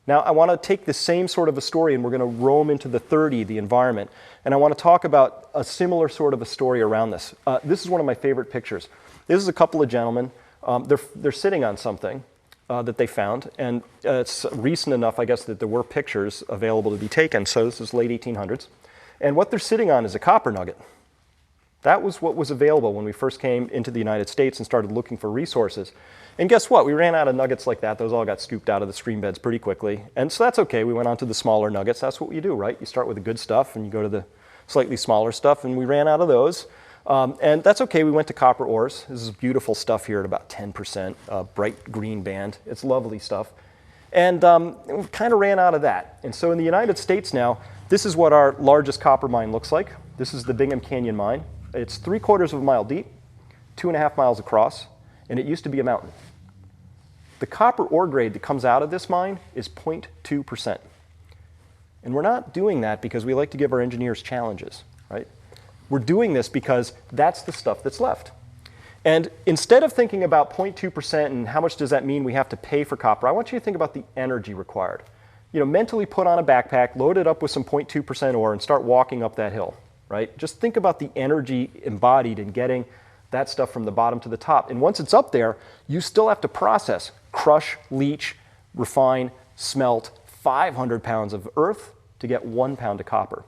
Now, I want to take the same sort of a story and we're going to roam into the 30, the environment. And I want to talk about a similar sort of a story around this. This is one of my favorite pictures. This is a couple of gentlemen. They're sitting on something that they found. And it's recent enough, I guess, that there were pictures available to be taken. So this is late 1800s. And what they're sitting on is a copper nugget. That was what was available when we first came into the United States and started looking for resources. And guess what? We ran out of nuggets like that. Those all got scooped out of the stream beds pretty quickly. And so that's okay. We went on to the smaller nuggets. That's what you do, right? You start with the good stuff and you go to the slightly smaller stuff. And we ran out of those. And that's okay. We went to copper ores. This is beautiful stuff here at about 10%, bright green band. It's lovely stuff. And we kind of ran out of that. And so in the United States now, this is what our largest copper mine looks like. This is the Bingham Canyon mine. It's 3/4 of a mile deep, 2.5 miles across, and it used to be a mountain. The copper ore grade that comes out of this mine is 0.2%. And we're not doing that because we like to give our engineers challenges, right? We're doing this because that's the stuff that's left. And instead of thinking about 0.2% and how much does that mean we have to pay for copper, I want you to think about the energy required. You know, mentally put on a backpack, load it up with some 0.2% ore and start walking up that hill. Right? Just think about the energy embodied in getting that stuff from the bottom to the top. And once it's up there, you still have to process, crush, leach, refine, smelt 500 pounds of earth to get 1 pound of copper.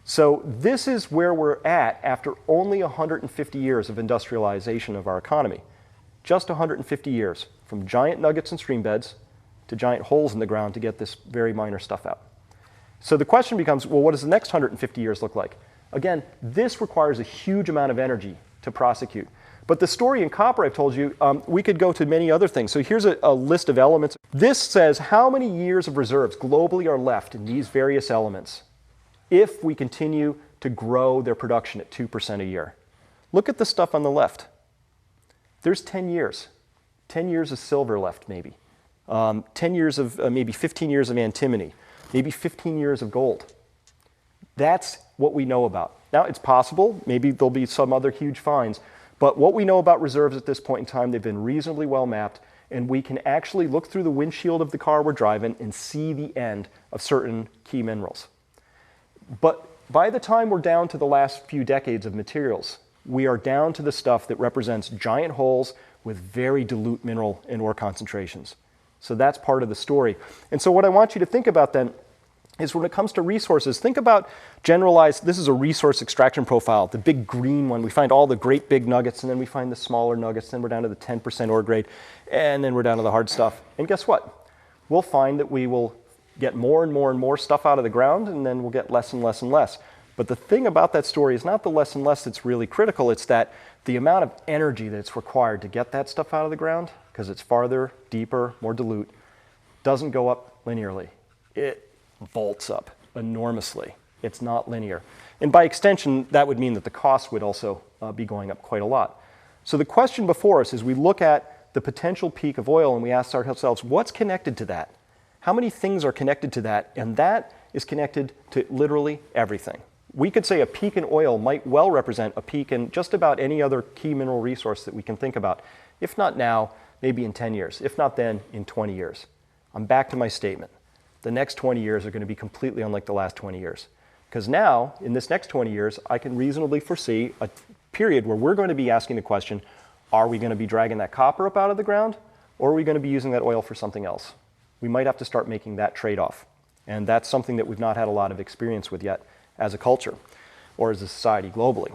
So this is where we're at after only 150 years of industrialization of our economy. Just 150 years, from giant nuggets and stream beds to giant holes in the ground to get this very minor stuff out. So the question becomes, well, what does the next 150 years look like? Again, this requires a huge amount of energy to prosecute. But the story in copper I've told you, we could go to many other things. So here's a list of elements. This says how many years of reserves globally are left in these various elements if we continue to grow their production at 2% a year. Look at the stuff on the left. There's 10 years. 10 years of silver left, maybe. 10 years of, maybe 15 years of antimony. Maybe 15 years of gold. That's what we know about. Now, it's possible, maybe there'll be some other huge finds, but what we know about reserves at this point in time, they've been reasonably well mapped, and we can actually look through the windshield of the car we're driving and see the end of certain key minerals. But by the time we're down to the last few decades of materials, we are down to the stuff that represents giant holes with very dilute mineral and ore concentrations. So that's part of the story. And so what I want you to think about then is when it comes to resources, think about generalized, this is a resource extraction profile, the big green one. We find all the great big nuggets, and then we find the smaller nuggets, then we're down to the 10% ore grade, and then we're down to the hard stuff. And guess what? We'll find that we will get more and more and more stuff out of the ground, and then we'll get less and less and less. But the thing about that story is not the less and less that's really critical, it's that the amount of energy that's required to get that stuff out of the ground, because it's farther, deeper, more dilute, doesn't go up linearly. It vaults up enormously. It's not linear. And by extension, that would mean that the cost would also be going up quite a lot. So the question before us is we look at the potential peak of oil and we ask ourselves, what's connected to that? How many things are connected to that? And that is connected to literally everything. We could say a peak in oil might well represent a peak in just about any other key mineral resource that we can think about. If not now, maybe in 10 years. If not then, in 20 years. I'm back to my statement. The next 20 years are going to be completely unlike the last 20 years. Because now, in this next 20 years, I can reasonably foresee a period where we're going to be asking the question, are we going to be dragging that copper up out of the ground, or are we going to be using that oil for something else? We might have to start making that trade-off. And that's something that we've not had a lot of experience with yet as a culture, or as a society globally.